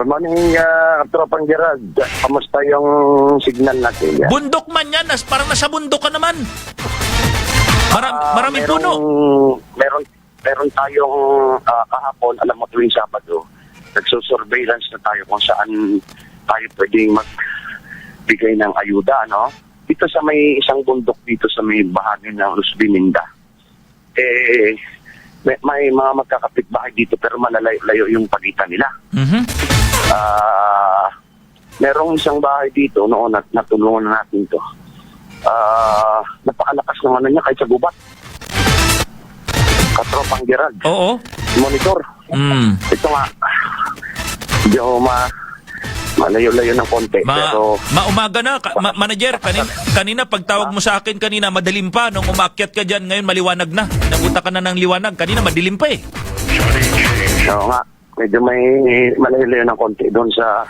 Good morning, Tropang Gerald. Kamusta yung signal natin? Bundok man yan, parang nasa bundok ka naman. Maraming puno. Meron tayong kahapon, alam mo tuwing Sabado, nagsusurveillance na tayo kung saan tayo pwedeng magbigay ng ayuda, no? Dito sa may isang bundok dito sa may bahagi ng Luz Biminda. May mga magkakapitbahay dito pero malalayo yung pagitan nila. Mm-hmm. Merong isang bahay dito noon at natulungan na natin to. Napakalakas ng ano niya kahit sa gubat. Katropang Gerald. Oo. Monitor. Ito nga. Medyo malayo-layo ng konti. Pero Umaga na, manager, kanina pagtawag mo sa akin kanina, madilim pa. Nung umakyat ka dyan, ngayon maliwanag na. Nabuta ka na ng liwanag. Kanina madilim pa eh. Oo nga. Medyo may malayo-layo ng konti doon sa...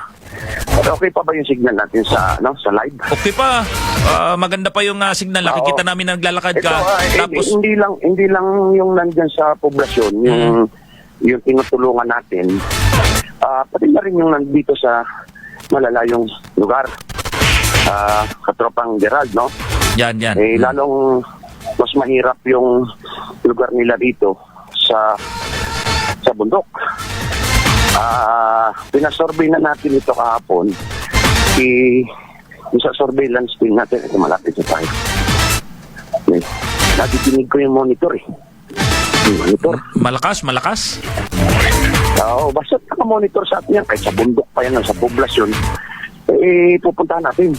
Okay pa ba yung signal natin sa live? Okay pa. Maganda pa yung signal. Nakikita namin na naglalakad ka. Tapos hindi lang yung nandyan sa poblasyon, yung tinutulungan natin. Pati na rin yung nandito sa malalayong lugar. Katropang Gerald, no? Yan. Lalong mas mahirap yung lugar nila dito sa bundok. Pinasurvey na natin ito kahapon. Yung sa surveillance din natin, ito malapit sa tayo. Nadidinig ko yung monitor eh. Yung monitor. Malakas? Oo, basta naka-monitor sa atin yan. Kahit sa bundok pa yan, sa poblasyon, pupuntahan natin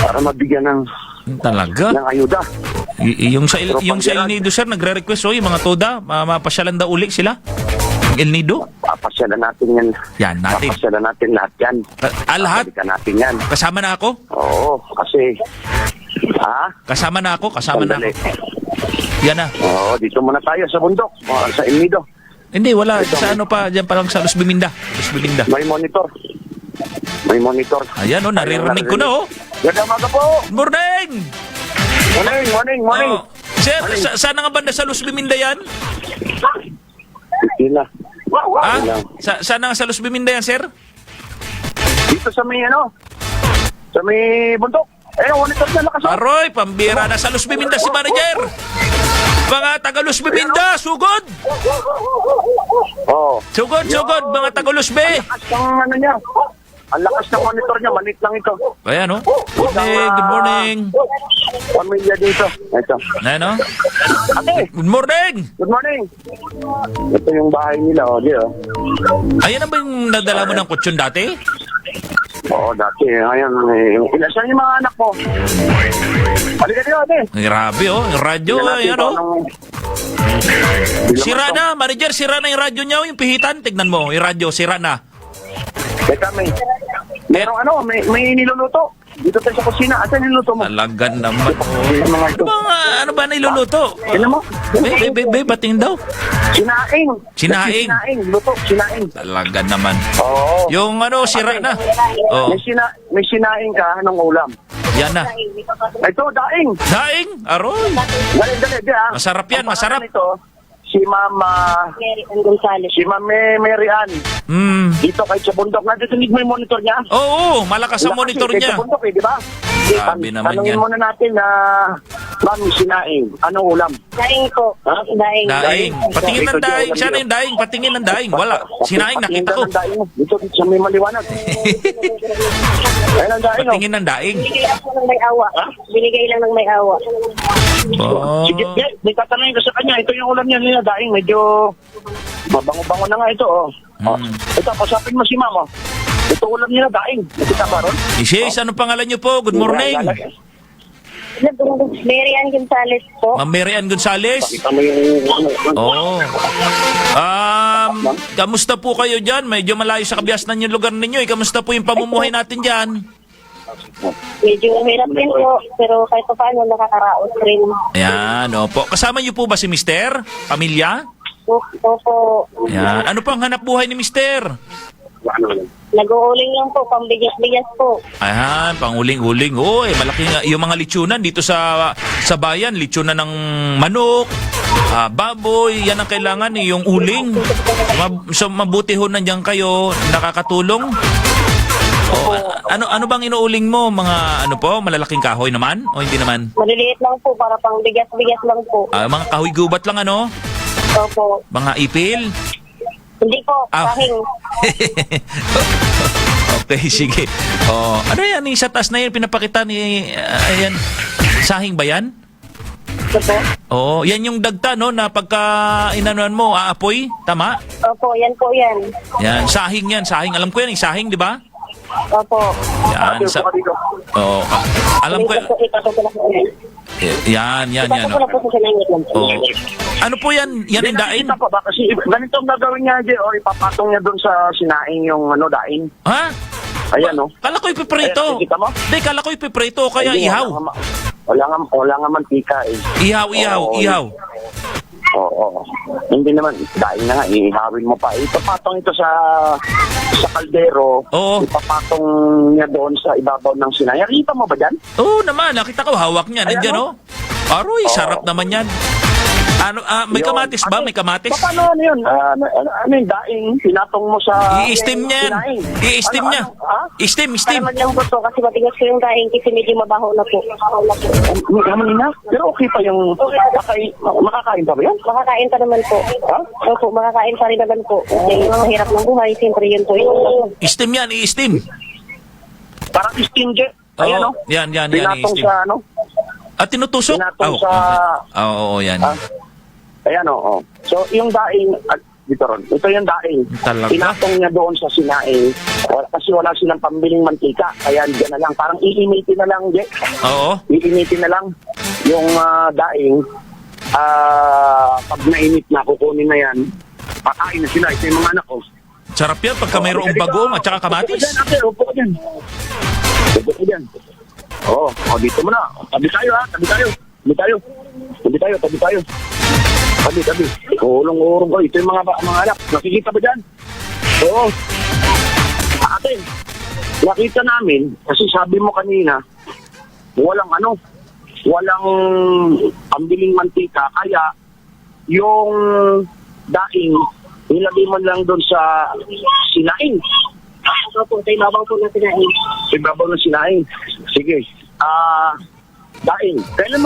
para mabigyan ng ayuda. Yung sa El Nido, sir, nagre-request, yung mga toda, mapasyalan daw uli sila? El Nido? Papasyalan natin yan. Yan, natin. Papasyalan natin lahat yan. Lahat? Papasyalan natin yan. Kasama na ako? Oo, kasi... Kasama na ako. Yan na. Oo, dito muna tayo sa bundok, sa El Nido. Hindi, wala. Sa ano pa, dyan parang sa Luz Biminda. May monitor. Ayan, naririnig ko na, Ganda umaga po. Morning! Morning. Sir, saan nga banda sa Luz Biminda yan? Hindi na. Saan nga sa Luz Biminda yan, sir? Dito sa may bundok. Monitor na lakas. Aroy, pambira na sa Luz Biminda si manager. Mga taga Luz Biminda, sugod! Oo. Sugod, mga taga Luz B. Ang lakas ng monitor niya, malit lang ito. Ayan, Good morning. Pamilya dito. Ito. Ayan, Ate. Good morning. Ito yung bahay nila, Ayan na ba yung nadala mo ng kutsyon dati? Oo, dati. Ayan, ilasan yung mga anak ko. Halika dito, ate. Grabe, yung radyo, ayan, Sira na, manager, sira na yung radyo niya, yung pihitan. Tignan mo, yung radyo, sira na. Teka, may niluluto. Dito tayo sa kusina. Asa niluluto mo? Talagan naman. Ano ba niluluto? Tignan mo. Bating daw. Sinaing. Luto, sinaing. Talaga naman. Oo. Yung sira na. Oh. May sinaing ka, anong ulam? Yan na. Ito, daing. Daing? Aroy. Dali, Masarap yan, masarap. Ito, si Mama Mary Ann. Dito kahit sa bundok. Nadidinig mo yung monitor niya? Oo, malakas ang monitor niya. Kahit sa bundok di ba? Sabi naman tanungin yan. muna natin na Ma'am, sinaing. Anong ulam? Daing po. Daing. Patingin ng daing. Siya na yung daing. Patingin ng daing. Wala. Sinaing, nakita ko. Dito sa may maliwanag. Patingin ng daing. Binigay lang ng may awa. Oh. Sige, may tatanungin ko sa kanya. Ito yung ulam niya nila, daing. Medyo mabango-bango na nga ito. Ito, pasapin mo si Mama. Ito ulam niya, daing. Nakita ba ron? Isis, ano pangalan niyo po? Good morning. Mary Ann Gonzales po. Ma'am Mary Ann Gonzales. Kita mo yung... Kamusta po kayo dyan? Medyo malayo sa kabiasnan yung lugar ninyo. Kamusta po yung pamumuhay natin dyan? Medyo hirap din po, pero kahit pa paano nakakaraos rin. Ayan, opo. Kasama niyo po ba si Mister? Pamilya? Opo. Ayan. Ano pang hanap buhay ni Mister? Nag-uuling lang po, pambigas-bigas po. Ayan, panguling-uling. Oy, malaki nga. Yung mga litsunan dito sa bayan, litsunan ng manok, baboy, yan ang kailangan yung uling. So mabuti ho nandiyan kayo, nakakatulong. Ano bang inuuling mo? Mga ano po, malalaking kahoy naman? O hindi naman? Maliliit lang po, para pang bigas-bigas lang po. Mga kahoy gubat lang ano? Opo. Mga ipil? Hindi po, sahing. Okay, sige. Ano yan? Yung sa taas na yun, pinapakita ni... ayan. Sahing ba yan? Ito po. Yan yung dagta, no? Na pagka inanuan mo, aapoy? Tama? Opo, yan po yan. Yan, sahing yan. Sahing. Alam ko yan, sahing, di ba? Opo. Yan. Alam ko yan. Yan. Ipasok ko na po sa sinangit lang po. Ano po yan? Yan yung daing? Nakikita pa ba? Kasi ganito ang gagawin niya, Jay. O ipapatong niya doon sa sinaing yung daing. Ha? Ayan, no? Kala ko ipiprito. Ayan, nakikita mo? Hindi, kala ko ipiprito. Kaya Hindi, ihaw. Wala nga mantika eh. Ihaw. Oo. Hindi naman, daing na nga, ihawin mo pa. Ipapatong ito sa kaldero. Oo. Ipapatong niya doon sa ibabaw ng sinaing. Nakita mo ba dyan? Oo naman, nakita ko hawak niya. Ayan, Nandiyan, no? Aroy, sarap naman yan. May Yun. kamatis ba? May kamatis? Paano yun? Ano yung daing? Pinatong mo sa... I-steam niya yan. sinaing. I-steam niya. Ha? I-steam. Para lang po kasi matigas ko yung daing kasi medyo mabaho na po. Naman na? Pero okay pa yung... Makakain pa ba yan? Makakain pa naman po. Ha? Opo, makakain pa rin naman po. Kasi mahirap ng buhay, siyempre yun po yung... I-steam yan, i-steam. Parang steam jet. Ayan, no? Yan, Pinatong i-steam. sa ano? At tinutusok? Pinatong sa... Oo, yan. Ayan, oo. So, yung daing... dito ron. Ito yung daing. Talaga? Pinatong niya doon sa sinaing. Kasi wala silang pambiling mantika. Kaya dyan na lang. Parang iinitin na lang, Jek. Oo. Iinitin na lang yung daing. Pag nainit na, kukunin na yan. Pakain na sila. Ito yung mga anak ko. Sarap yan pagka mayroong bagong at saka kamatis. Upo ka dyan. Upo ka dyan. Oo. Dito mo na. Tabi tayo, ha. Tabi tayo. Tabi. Ulong-urong ko. Ito yung mga anak. Nakikita ba dyan? Oo. Atin. Nakita namin, kasi sabi mo kanina, walang pambiling mantika. Kaya, yung daing, nilagay mo lang doon sa sinaing. Opo, sa ibabaw po na sinaing. Ibabaw ng sinaing. Sige. Daing. Kailan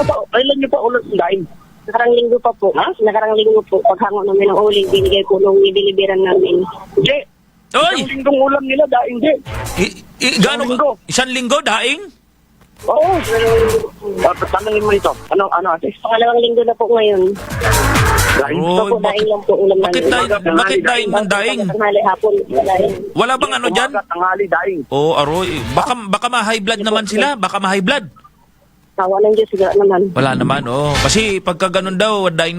nyo pa ulit yung daing? Nakarang linggo pa po. Ha? Nakarang linggo po. Paghango namin ng uling, binigay po nung idiliberan namin. Hindi. Oy! Isang linggong ulam nila, daing, hindi. Gaano? linggo. Isang linggo, daing? Oo. Tanungin mo ito. Ano, ate? Pangalawang linggo na po ngayon. Daing. Oh, Opo, daing lang po ulam Bakit namin. bakit daing ng daing? Tanghali hapon, daing. Wala bang ano dyan? Umaga, tanghali, daing. Aroy. Baka ma-high blood naman sila. Baka ma-high blood. Tawa ng Diyos, sigara naman. Wala naman, Kasi pagka ganun daw, daing,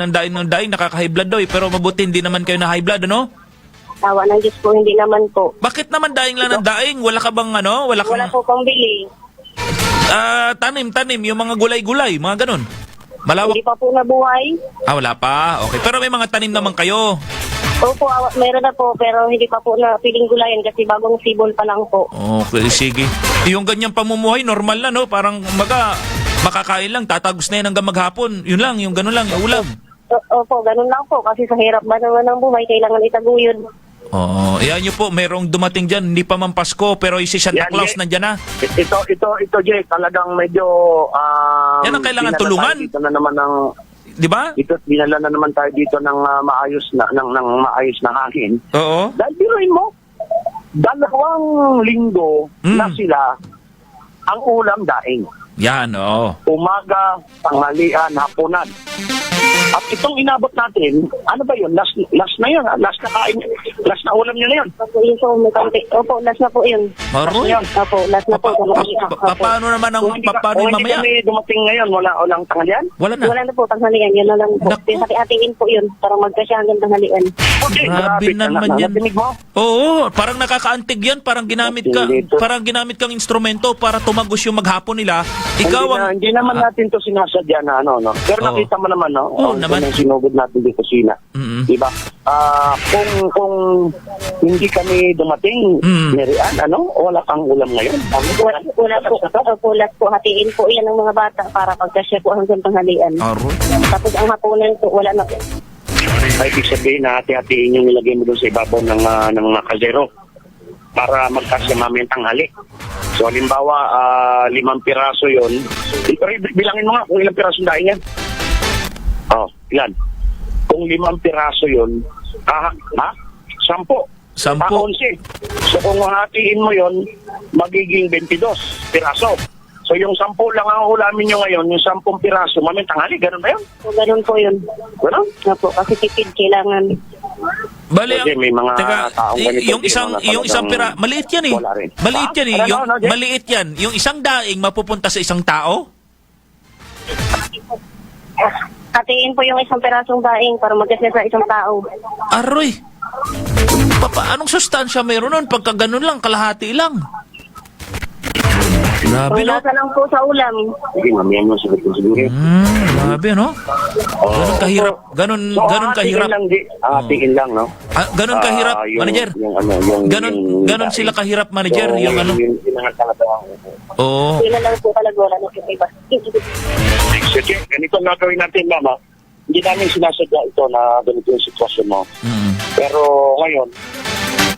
nakaka-high blood daw. Pero mabuti hindi naman kayo na high blood, ano? Tawa ng Diyos po, hindi naman po. Bakit naman daing lang ng daing? Wala ka bang Wala Wala kang po pang bili. tanim, yung mga gulay-gulay, mga ganun. Malawak. Hindi pa po nabuhay. Wala pa. Okay, pero may mga tanim naman kayo. Opo, meron na po, pero hindi pa po na piling gulayan kasi bagong sibol pa lang po. Okay, sige. Yung ganyang pamumuhay, normal na, no? Parang makakain lang, tatagos na yan hanggang maghapon. Yun lang, yung ganun lang, yung ulam. Opo, ganun lang po. Kasi sa hirap ba naman ng buhay, kailangan itaguyod. Ayan nyo po, mayroong dumating dyan, hindi pa man Pasko, pero si Santa Yan, Claus nandyan na. Ito, Jay, talagang medyo... Yan ang kailangan tulungan. Dito na naman ng... Di ba? Dinala na naman tayo dito ng maayos na hangin. Oo. Dahil biruin mo, 2 linggo na sila ang ulam daing. Yan, oo. Umaga, tanghalian, hapunan. At itong inabot natin, ano ba yun? Last na yun, ha? Last na ulam nyo na yun. Opo, yun po, may kaunti. Opo, last na po yun. Maroy. Opo, last na po. Paano naman ang paano Kung hindi mamaya? kami dumating ngayon, walang tanghalian? Wala na. Wala na po, tanghalian. Yun na lang po. Naku. Hati-hatiin po yun para magkasya hanggang tanghalian. Okay, Grabe naman yan. Natinig mo? Oo, parang nakakaantig yan, parang ginamit kang instrumento para tumagos yung maghapon nila. Ikaw ang... Hindi naman natin to sinasadya na ano, no? Pero Oo. nakita mo naman, no? Oo, naman. Yung sinugod natin di kusina. Mm-mm. Diba? Kung hindi kami dumating, Merian, ano? Wala kang ulam ngayon. Kulat po. Hatiin po yan ng mga bata para pagkasya po hanggang tanghalian. Aroy. Tapos ang hapunan po, wala na po. Ay, ibig sabihin na hati-hatiin yung nilagay mo doon sa ibabaw ng kaldero para magkasya mamaya ang tanghali. So, halimbawa, 5 piraso yun. Pero bilangin mo nga kung ilang piraso daing yan. Oh, ilan? Kung 5 piraso yun, 10. 10. 11. So, kung hatiin mo yun, magiging 22 piraso. So, yung 10 lang ang ulamin nyo ngayon, yung 10 piraso, mamaya tanghali, ganun ba yun? So, ganun po yun. Ganun? Nga po, kasi tipid kailangan. Bali, Kasi may mga taong ganito yung din, isang na yung isang pira, talagang maliit yan eh. wala rin. Maliit yan eh. Ano, Yung, Jeff? maliit yan. Yung isang daing mapupunta sa isang tao? Hatiin po yung isang perasong daing para magkasya sa isang tao. Aroy. Anong sustansya meron nun? Pagka ganun lang, kalahati lang. Grabe, Kung no? nasa lang po sa ulam. Sige, mamaya mo sagot ko siguro. Grabe, no? Ganun kahirap. Ganun kahirap. Lang, hatiin lang, no? Ganun kahirap, manager. Ganun sila kahirap, manager. Yung ano. Oo. Sila lang po talaga wala na po iba. Sige, ganito ang gagawin natin, mama. Hindi namin sinasadya ito na ganito yung sitwasyon mo. Pero ngayon,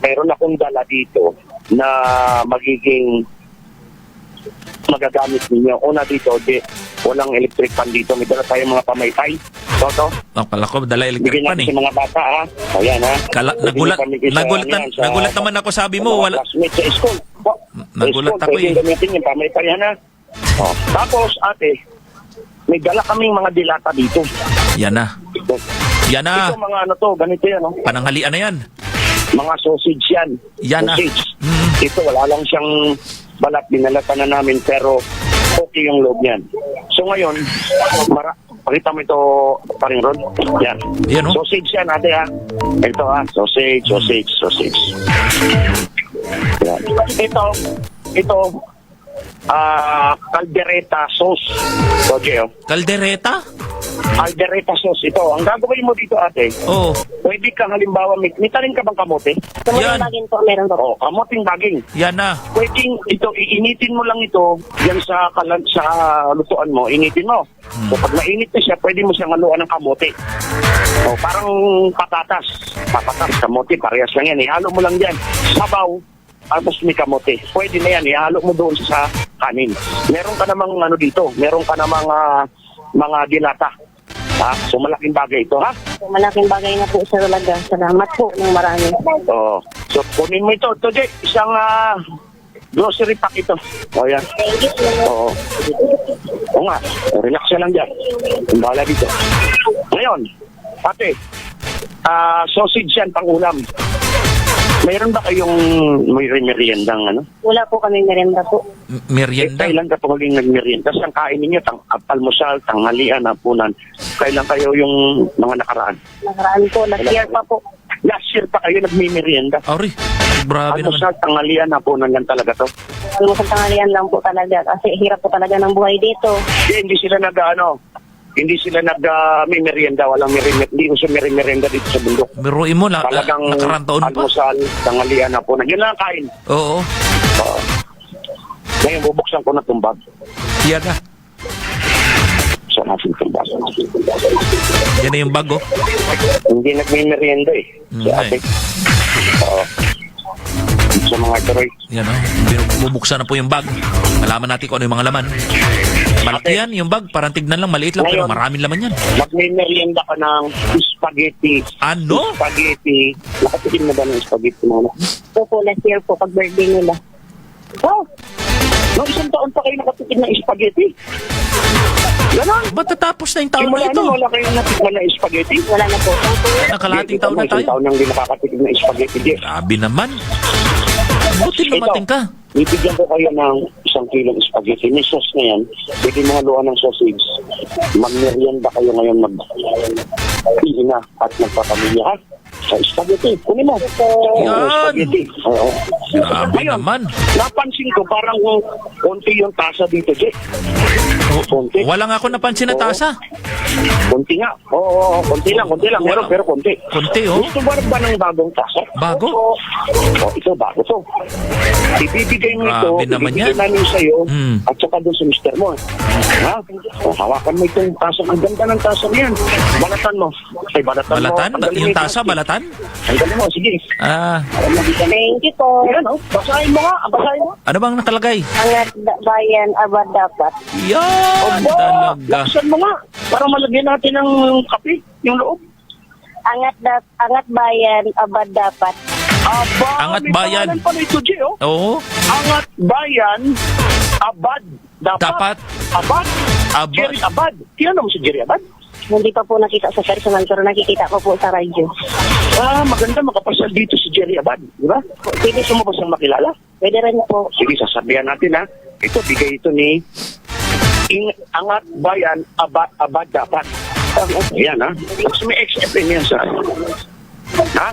mayroon akong dala dito na magiging magagamit ninyo. Una dito, walang electric fan dito. May dala tayong mga pamaypay. Toto, Akala ko, dala electric bigyan pan natin eh. sa mga bata, ha? Ayan, ha? Nagulat naman ako, sabi mo, wala. Classmate sa school. Nagulat ako eh. Pwede gamitin yung pamaypay, ha? Tapos, ate, may dala kaming mga dilata dito. Yan na. Yan na. Ito mga ano to, ganito yan, no? Pananghalian na yan. Mga sausage yan. Yan na. Sausage. Ito, wala lang siyang balat, binalatan na namin, pero okay yung loob niyan. So ngayon, pakita mo ito, paring Rod. Yan. Yan, no? Sausage yan, ate, ha? Ito, ha? Sausage. Yan. Ito, caldereta sauce. Okay, oh. Kaldereta? Caldereta sauce ito. Ang gagawin mo dito, ate, Oo. pwede kang halimbawa, may tarin ka bang kamote? Yan. Tumulong po, meron po. Oo, kamoting baging. Yan na. Pwedeng ito, iinitin mo lang ito yan sa lutuan mo, initin mo. So pag mainit na siya, pwede mo siyang haluan ng kamote. O, parang patatas. Papatas, kamote, parehas lang yan. Ihalo mo lang dyan. Sabaw, tapos may kamote. Pwede na yan, ihalo mo doon sa kanin. Meron ka namang ano dito, meron ka namang mga dilata. Ha? So malaking bagay ito, ha? So, malaking bagay na po sa talaga. Salamat po ng marami. Oo. So kunin mo ito. Ito, Jay, isang grocery pack ito. O yan. Thank you po. Oo. Oo nga. Relax ka lang dyan. Bahala dito. Ngayon, ate, sausage yan pang ulam. Mayroon ba kayong may meriendang ano? Wala po kami merienda po. Merienda. Kailan ka po maging nagmerienda? Kasi ang kain ninyo, almusal, tanghalian, hapunan. Kailan kayo yung mga nakaraan? Nakaraan po, last year pa po. Last year pa kayo nagmimerienda. Aroy. Grabe naman. Almusal, tanghalian, hapunan lang talaga to. Almusal tanghalian lang po talaga kasi hirap po talaga ng buhay dito. Hindi sila nag-merienda, walang merienda, hindi ko siya merienda dito sa bundok. Biruin mo, Talagang nakarang taon pa. almusal, tanghalian, hapunan. Yun lang ang kain. Oo. Ngayon, bubuksan ko na itong bag. Yan na. So, natin itong bag. Yan na yung bag, oh. Hindi nagmimerienda eh. Si ate. Sa mga turoy. Yan, oh. Bubuksan na po yung bag. Malaman natin kung ano yung mga laman. Malaki yan, yung bag. Parang tignan lang, maliit lang. Pero Ngayon, maraming laman yan. Magmimerienda ka ng spaghetti. Ano? Spaghetti. Nakatikim na ba ng spaghetti mo? Ito po, last year po, pag birthday nila. Oh! Noong isang taon pa kayo nakatikim ng spaghetti. Ganon. Ba't tatapos na yung taon na Simula ito? wala kayong natikman ng spaghetti. Wala na po. Nakalating taon na Isang tayo. taon nang hindi nakakatikim ng spaghetti. Jeff. Grabe naman. Buti lumating ka. Bibigyan ko kayo ng 1 kilong spaghetti. May sauce na yan. Pwede mga luha ng sausage. Magmerienda kayo ngayon mag-ihina at magpapamilya, ha? spaghetti. Kunin mo. Yan. Spaghetti. Oo. Grabe Ngayon, naman. napansin ko parang konti yung tasa dito, Jay. Konti. Wala nga ako napansin na tasa. Konti nga. Oo, konti lang. Meron, pero konti. Konti, oh. Gusto ba ng bagong tasa? Bago? Ito, bago to. Ibibigay mo ito, Grabe naman ibibigay yan. namin sa'yo, Hmm. at saka doon sa mister mo. Ha? Hawakan mo itong tasa. Ang ganda ng tasa niyan. Balatan mo. Ay, balatan mo. Balatan? Tanggalin Yung mo tasa, balatan? Tanggalin mo, sige. Thank you po. Yan, oh. Basahin mo nga. Basahin mo. Ano bang nakalagay? Angat bayan, abad dapat. Yan, talaga. Laksan mo nga. Para malagyan natin ng kape, yung loob. Angat bayan, abad dapat. Aba, Angat may bayan. pangalan pala ito, G, oh. Oo. Angat bayan, abad. Dapat. Abad. Abad. Jerry Abad. Tiyano mo si Jerry Abad? Hindi pa po nakita sa personal pero nakikita ko po sa radyo. Maganda makapasal dito si Jerry Abad, di ba? Pwede mo ba siyang makilala? Pwede rin po. Sige, sasabihan natin, ha. Ito, bigay ito ni Angat Bayan, Abad dapat. Ayan, ha. Tapos may XFN yan sa ha?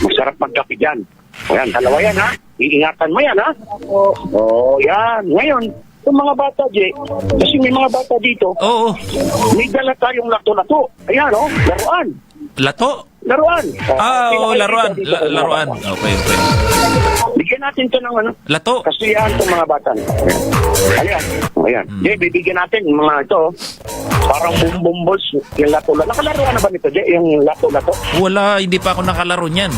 Masarap magkape dyan. Ayan, dalawa yan, ha. Iingatan mo yan, ha. Yan. Ngayon, yung mga bata, Jay, kasi may mga bata dito, Oo. may dala tayong lato-lato. Ayan, oh, laruan. Lato? Laruan. Oo, Pinakita laruan. dito sa mga Laruan. bata. Okay. Bigyan natin ito ng ano, Lato. kasiyahan itong mga bata. Ayan. Ayan. Jay, bibigyan natin yung mga ito. Parang boom balls. Yung lato-lato. Nakalaruan na ba nito, Jay? Yung lato-lato? Wala, hindi pa ako nakalaro niyan.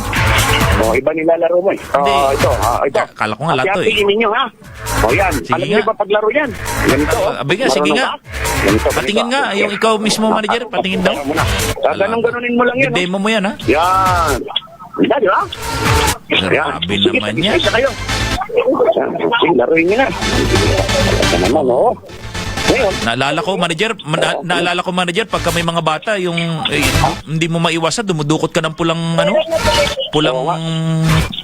Iba nilalaro mo eh. Hindi. Ito. Ito. Kala ko nga lato eh. Hati-hatiin ninyo, ha? Yan. Sige Alam niyo nga. ba paglaro yan? Ganito. Abay nga, sige nga. Ganito. Patingin nga, yung ikaw mismo manager, patingin daw. Ganun-ganunin mo lang yan. Demo mo yan, ha? Yan. Ganda, di ba? Grabe naman yan. Isa kayo. Sige, laruin niyo na. Ito naman, oh. Ngayon, Naalala ko manager, pagka may mga bata, yung hindi mo maiwasan, dumudukot ka ng pulang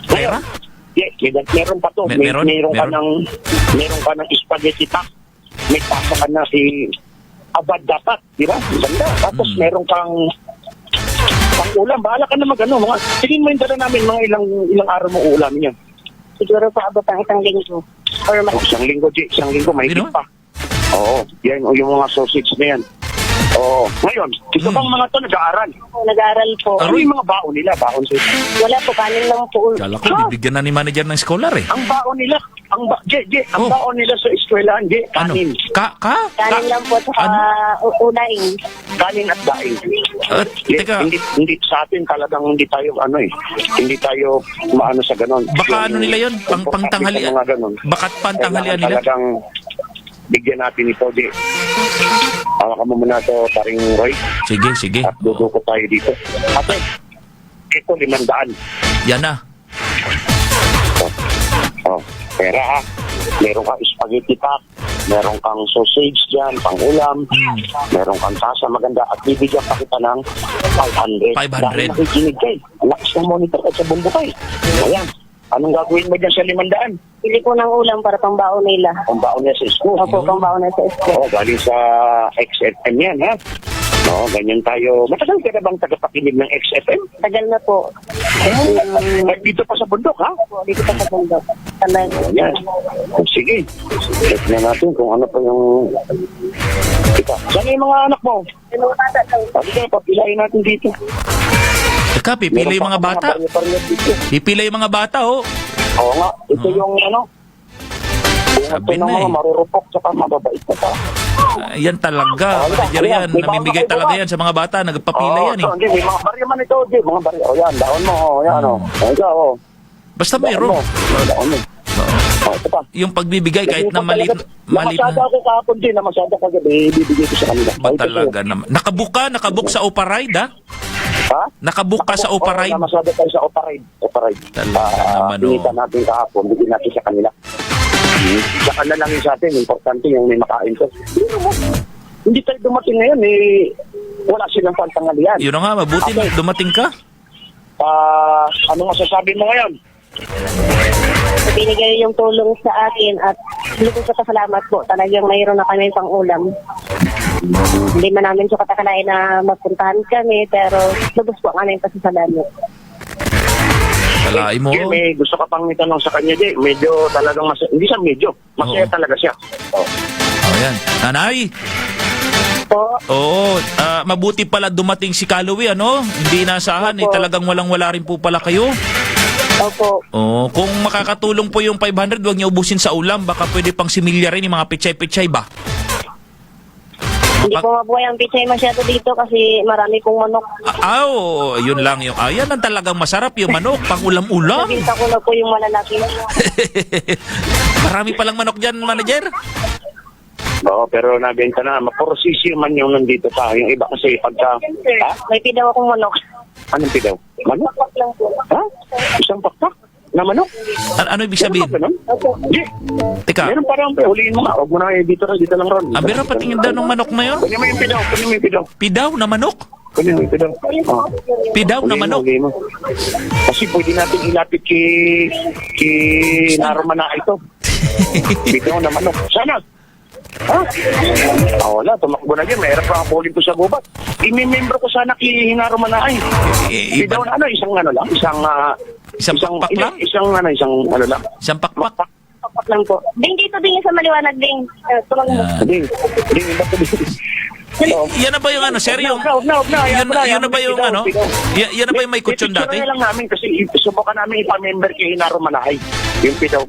pera. meron pa to. Meron Meron ka ng spaghetti pack. May pasa ka na si Abad dapat, di ba? Ganda. Tapos meron kang pang-ulam. Bahala ka na mga tingin mo yung dala namin, mga ilang araw mo uulamin yan. Siguro po abot ang isang linggo. Or mas Isang linggo, may Hindi higit pa. Oo, yan, yung mga sausage na yan. Oo. Ngayon, ito bang mga to nag-aaral? nag-aaral po. Ano yung mga baon nila? Baon sa Wala po, kanin lang po. Kala ko, bibigyan na ni manager ng scholar eh. Ang baon nila, ang Oh. baon nila sa eskwelahan, Ano? kanin. Kanin lang po sa unaing. Kanin at daing. Teka, Hindi sa atin talagang hindi tayo hindi tayo maano sa ganon. baka ano nila yun? Pangtanghalian? Mga ganon. Baka pantanghalian nila? Talagang bigyan natin ito, Di. Hawakan mo muna ito, paring Roy. Sige. At dudukot tayo dito. Ate, ito 500. Yan na. Pera ha. Meron kang spaghetti pack, meron kang sausage dyan, pang-ulam, meron kang tasa maganda, at bibigyan pa kita ng 500. 500. Dahil nakikinig kayo. Lakas ng monitor ka sa bundukay. Ayan. Anong gagawin mo dyan sa 500? Pili ko ng ulam para pang baon nila. Ang baon niya sa school. Opo, pang baon na sa school. Oo, galing sa XFM yan, ha? Oo, ganyan tayo. Matagal ka na bang tagapakinig ng XFM? Tagal na po. Dito pa sa bundok, ha? Dito pa sa bundok. Talaga. Yan. Sige. Check na natin kung ano pa yung... Saan yung mga anak mo? Yung mga bata daw. Sabi ka, papilayin natin dito. Teka, pipila yung mga bata. Pipila yung mga bata, oh. Oo nga. Ito yung ano... Sabi Ito ng na mga eh. marurupok tsaka mababait na ta. Yan talaga. Manager yan. Namimigay talaga yan sa mga bata. Nagpapila yan eh. Hindi, may mga barya man ito. Di, mga barya. O yan, daon mo. O yan, o. O ikaw, o. Basta Daon mayroon. mo. Daon mo. O, ito pa. Yung pagbibigay kahit na maliit Namasada na. ako kahapon din. Namasada kagabi. Ibibigay ko sa kanila. Ba talaga naman. Nakabook sa Opa Ride, ha? Ha? Nakabook ka sa Opa Ride. Namasada tayo sa Opa-Ride. Talaga naman, oh. Pinita natin kahapon. Bigyan natin sa kanila. Sa kanila lang yung sa atin. Importante yung may makain ko. Hindi tayo dumating ngayon eh. Wala silang pantangalian. Yun na nga, mabuti na dumating ka. Ano masasabi mo ngayon? Binigay yung tulong sa akin at lubos sa pasalamat po. Talagang mayroon na kami pang ulam. Hindi man namin siya katakalain na magpuntahan kami pero lubos po ang aming pasasalamat. Kalain mo. Jay, may gusto ka pang itanong sa kanya, Jay. Medyo talagang hindi siya medyo. Masaya Oo. talaga siya. Oh. Oh, yan. Nanay, Po. oo, mabuti pala dumating si Kaloy, ano? Hindi inasahan, Opo. talagang walang-wala rin po pala kayo. Opo. Oh, kung makakatulong po yung 500, huwag niyo ubusin sa ulam. Baka pwede pang similya rin yung mga pichay-pichay ba? Hindi po mabuhay ang pichay masyado dito kasi marami pong manok. Yun lang yung... yan ang talagang masarap, yung manok, pang ulam-ulam. Nabinta ko na po yung malalaki. Marami palang manok dyan, manager. Oo, pero nabenta na. Maprosesyo man yung nandito pa. Yung iba kasi pagka... Ha? May pidaw akong manok. Anong pidaw? Manok? Pakpak lang po. Ha? Isang pakpak? Na manok? Ano ibig sabihin? Meron pa Opo. ba nun? Jay, Teka, meron parang huliin mo nga. Huwag mo na dito lang ron. pero patingin daw ng manok na yun. Kunin mo yung pidaw. Kunin mo yung pidaw. Pidaw na manok? Kunin mo yung pidaw. Oh. Pidaw na Huliin mo, manok? huliin mo. Kasi pwede natin ilapit kay Narumana ito. Pidaw na manok. Sana! Ha? Wala, tumakbo na dyan. Mayroon pa ang bowling ko sa gubat. Imimembro ko sana kay Hinarumana ay. Pidaw na isang lang. Isang pakpak lang? Isang lang. Isang pakpak? Pakpak lang po. Ding dito din sa maliwanag ding. Tulong mo. Ding, ba't Yan na ba yung ano, sir? Yung, Huwag na. yun na ba yung ano? Yan na ba yung may kutsyon dati? Ipicture na lang namin kasi subukan namin ipamember kay Hinarumanahay. Yung pidaw.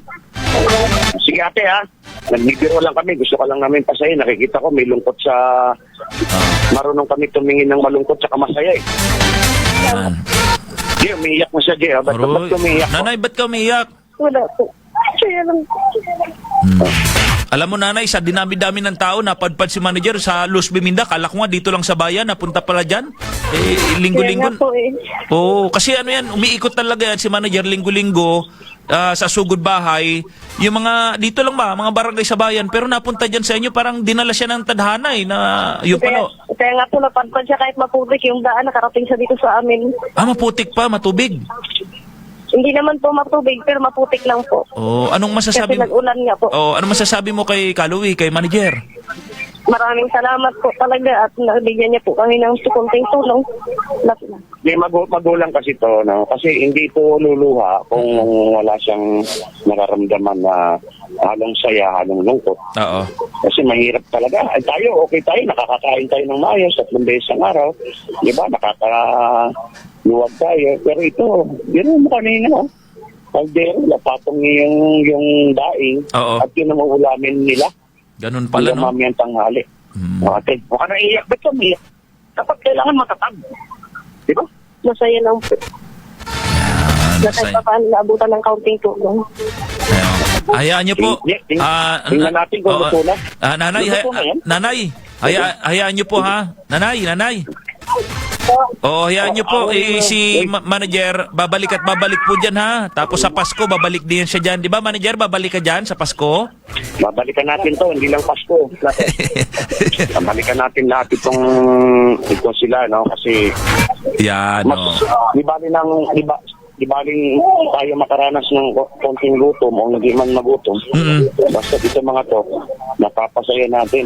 Sige ate ha. Nagbibiro lang kami. Gusto ka lang namin pasayin. Nakikita ko may lungkot sa... Marunong kami tumingin ng malungkot sa masaya eh. Yan. Jay, umiiyak mo siya, Jay. Ba't Aroy. umiiyak? Nanay, ba't ka umiiyak? Wala po. Kaya lang. Alam mo, nanay, sa dinami-dami ng tao, napadpad si manager sa Luz Biminda. Kala ko nga dito lang sa bayan, napunta pala dyan. Linggo-linggo. Kaya nga po eh. Oo, kasi ano yan, umiikot talaga yan si manager linggo-linggo sa sugod bahay. Yung mga, dito lang ba, mga barangay sa bayan, pero napunta dyan sa inyo, parang dinala siya ng tadhana na yung pala. Kaya nga po napadpad siya kahit mapublik yung daan nakarating siya dito sa amin. Maputik pa, matubig. Hindi naman po matubig pero maputik lang po. Oh, anong Kasi masasabi mo? nag-ulan nga po. Oh, anong masasabi mo kay Kaloy, kay manager? Maraming salamat po talaga at nabigyan niya po kami ng sukunting tulong. May magulang kasi to, no? Kasi hindi to luluha kung wala siyang nararamdaman na halong saya, halong lungkot. Oo. Kasi mahirap talaga. Ay, tayo, okay tayo, nakakakain tayo ng maayos 3 beses ang araw. Di ba? Nakakaluwag tayo. Pero ito, yun mo kanina, no? Kaldero, lapatong yung daing Oo. at yun ang uulamin nila. Ganun pala, no? Mamayang tanghali. Ate, huwag ka naiiyak. Ba't ka umiyak? Dapat kailangan matatag. Di ba? Masaya lang po. Na kahit Masaya. pa paano naabutan ng kaunting tulong. Hayaan niyo po. Tingnan natin kung luto na. Nanay, Luto na yan? nanay, hayaan niyo po ha. Nanay. Hayaan niyo po. Si manager, babalik at babalik po dyan ha. Tapos sa Pasko, babalik din siya dyan. Di ba, manager, babalik ka dyan sa Pasko? Babalikan natin to, hindi lang Pasko. Babalikan natin lahat ito sila, no? Kasi Yan, di baling tayo makaranas ng konting gutom o hindi man magutom. Basta dito mga to, napapasaya natin.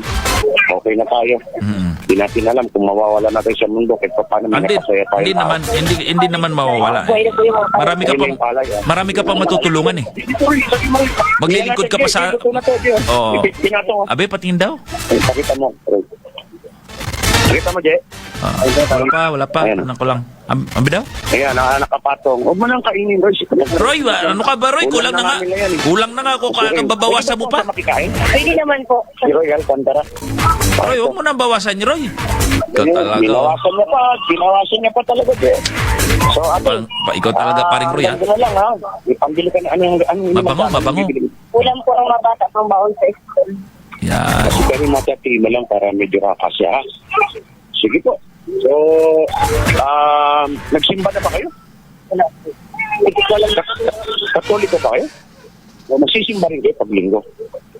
Okay na tayo. Hindi natin alam kung mawawala na tayo sa mundo kahit pa paano may napasaya tayo. Hindi naman mawawala. Buhay na po yung mga Marami ka pang matutulungan eh. Maglilingkod ka pa sa... Oo. Abe, patingin daw. Pakita mo. Pakita mo, Je. Wala pa. Ayan. Ano ko lang. Ambi daw? Ayan, nakapatong. Huwag mo nang kainin, Roy. Roy, ano ka ba, Roy? Kulang na nga. Kulang na nga ako. Babawasan mo pa. Pwede naman po. Si Roy Alcantara. Roy, huwag mo nang bawasan ni Roy. Ikaw talaga. Binawasan niya pa talaga, Je. So, ate. Ikaw talaga, paring Roy, ha? Ano lang, ha? Ipambili ka na. Mabango. Ulam po ang mabata pang baon sa school. Yan. Kasi kami matatima lang para medyo kakasya, ha? Sige po. So, nagsimba na ba kayo? Wala po. Katoliko ba kayo? O magsisimba rin kayo pag linggo.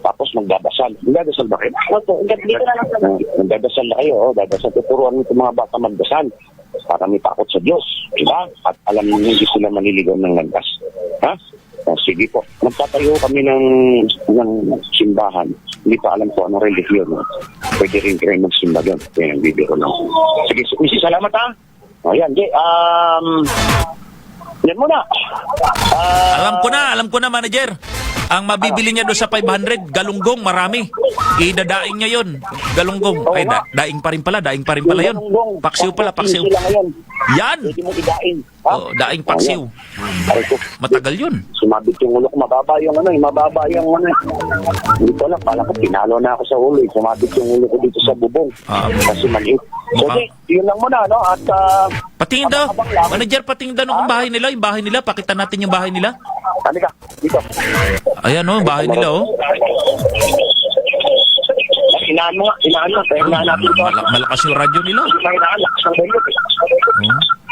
Tapos magdadasal. Magdadasal ba kayo? Opo, dito na lang sa Magdadasal na kayo. Dadasal. Tuturuan mo itong mga bata magdasal para may takot sa Diyos. Diba? At alam mo hindi sila maniligaw ng landas. Ha? Sige po. Nagtatayo kami ng simbahan. Hindi pa alam ko anong religion. Pwede rin kayo magsimba doon. Kaya nagbibiro lang. Sige, Mrs. Salamat ha. Ayan, Jay. Yan muna. Alam ko na, manager. Ang mabibili niya doon sa 500, galunggong, marami. Idadaing niya yon. Galunggong. Oo Ay, nga. daing pa rin pala yun. Paksiw pala, paksiw. Sila ngayon. Yan! Pwede mo idain. Ha? Oh, daing paksiw. Aray ko. Matagal yun. Sumabit yung ulo ko, mababa yung mababa yung Hindi ko lang, pala ko, pinalo na ako sa ulo. Sumabit yung ulo ko dito sa bubong. Kasi maliit. So, Mukhang- yun lang muna, no? At, Patingin daw. abang-abang lang. Manager, patingin daw ng bahay nila. Yung bahay nila, pakita natin yung bahay nila. halika, dito. Ayan oh, bahay nila oh. Inaan mo nga, kaya inaan natin ito. Malakas yung radyo nila. May naalak, sa kayo.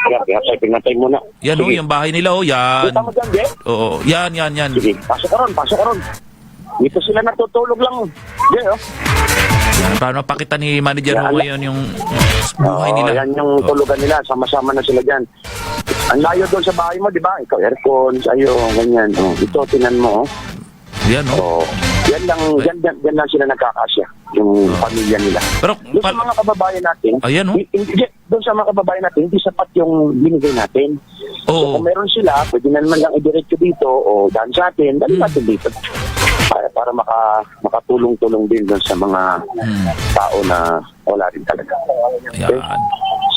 Oh. Kaya pinatay mo na. Yan oh, yung bahay nila oh, yan. Kita mo dyan, Jeff? Oo, yan. Sige, pasok ka ron. Dito sila natutulog lang. Jeff, oh. Paano pakita ni manager Yan. mo ngayon yung buhay nila? Yan yung tulugan nila. Sama-sama na sila dyan. Ang layo doon sa bahay mo, di ba? Ikaw, aircon, sa'yo, ganyan. Oh, ito, tinan mo. Yan oh. Oh, yan lang sila nagkakasya. Yung pamilya nila. Pero, Doon sa mga kababayan natin, Ayan, oh. Doon sa mga kababayan natin, hindi sapat yung binigay natin. So, Oo. kung meron sila, pwede na naman lang i-direct dito o daan sa atin, dali natin dito. Para makatulong-tulong din doon sa mga tao na wala rin talaga. Yan.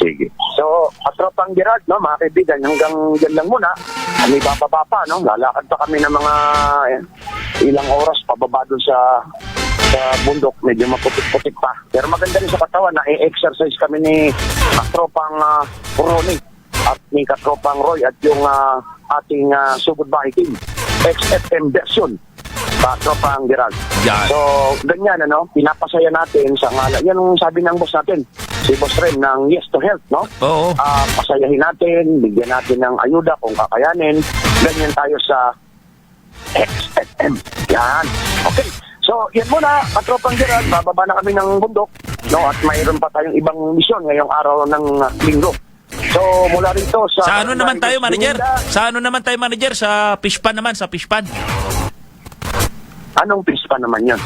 Sige. So, Katropang Gerard, no, mga kaibigan, hanggang dyan lang muna. Kami bababa pa, no? Lalakad pa kami ng mga ilang oras pababa doon sa bundok. Medyo maputik-putik pa. Pero maganda rin sa katawan na i-exercise kami ni Katropang Ronnie at ni Katropang Roy at yung ating sugod bahay team. XFM version. Katropang Gerard. Yan. So, ganyan, pinapasaya natin sa ngalan. Yan ang sabi ng boss natin, si Boss Rem ng Yes to Health, no? Oo. Pasayahin natin, bigyan natin ng ayuda kung kakayanin. Ganyan tayo sa XFM. Yan. Okay. So, yan muna, Katropang Gerard, bababa na kami ng bundok, no? At mayroon pa tayong ibang misyon ngayong araw ng linggo. So, mula rito sa... Sa ano naman tayo, manager? Sa Fishpan naman, sa Fishpan. Anong pispa naman yun?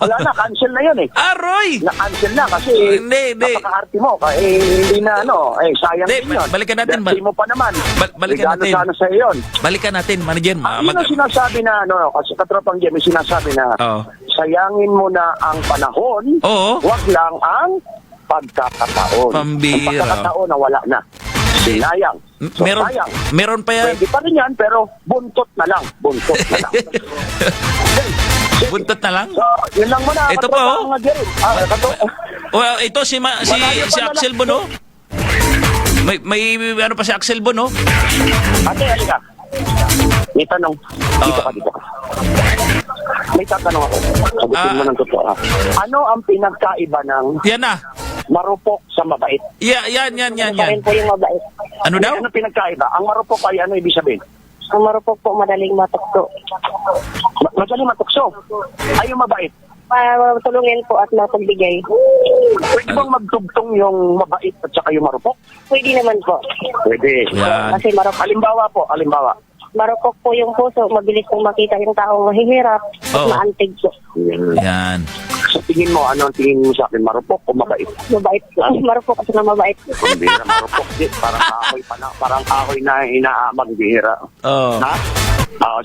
Wala na, cancel na yun eh. Aroy! Na-cancel na kasi Hindi. napaka-arte mo. Hindi na sayang Hindi, din yun. balikan natin. Hindi mo pa naman. Balikan natin. Regalo sana sa yun. Balikan natin, manager. Ang sinasabi na, kasi Katropang Jimmy sinasabi na, Oo. sayangin mo na ang panahon, Oo. wag lang ang pagkakataon. Pambira. Ang pagkakataon na wala na. Sinayang. So, sayang. Meron pa yan. Pwede pa rin yan, pero buntot na lang. Okay. Buntot na lang? So, yun lang muna. Ito po, oh. Katropang Ito si Axel Bono. May ano pa si Axel Bono? Ate, halika. May tanong. Dito ka. May tatanong ako. Sagutin mo ng totoo. Ano ang pinagkaiba ng Yan na. marupok sa mabait? Yan. Pa rin po yung mabait. Ano daw? Ano pinagkaiba? Ang marupok ay ano ibig sabihin? Ang marupok po, madaling matukso. Madaling matukso. Ay yung mabait. Tulungin po at mapagbigay. Pwede bang magtugtong yung mabait at saka yung marupok? Pwede naman po. Pwede. Yan. Kasi Halimbawa. marupok po yung puso, mabilis pong makita yung taong mahihirap at Oo. maantig po. Yan. Sa tingin mo, ano ang tingin mo sa akin? Marupok o mabait? Mabait po. Marupok kasi na mabait. Hindi na marupok. Parang kahoy na inaamag bihira. Oh. Ha?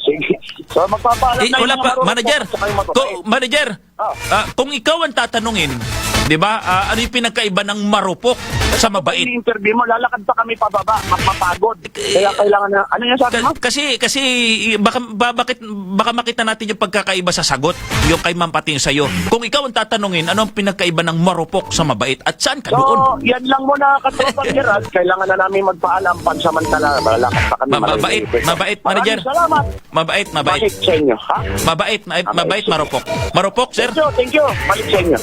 Sige. So, magpapaalam na Wala yung pa, marupok manager. at saka yung mabait. Manager. Oh. Kung ikaw ang tatanungin, 'di ba? Ano yung pinagkaiba ng marupok sa mabait? Ini-interview mo, lalakad pa kami pababa, mapapagod. Kaya kailangan na, ano yung sabi mo? Kasi baka makita natin yung pagkakaiba sa sagot, yung kay Ma'am Pating sa'yo. Kung ikaw ang tatanungin, ano ang pinagkaiba ng marupok sa mabait at saan ka doon? So, yan lang muna, Katropang Gerard. Kailangan na namin magpaalam pansamantala. Lalakad pa kami. Mabait, manager. Maraming salamat. Mabait. Balik sa inyo, ha? Mabait, marupok. Marupok, sir. Thank you. Balik sa inyo.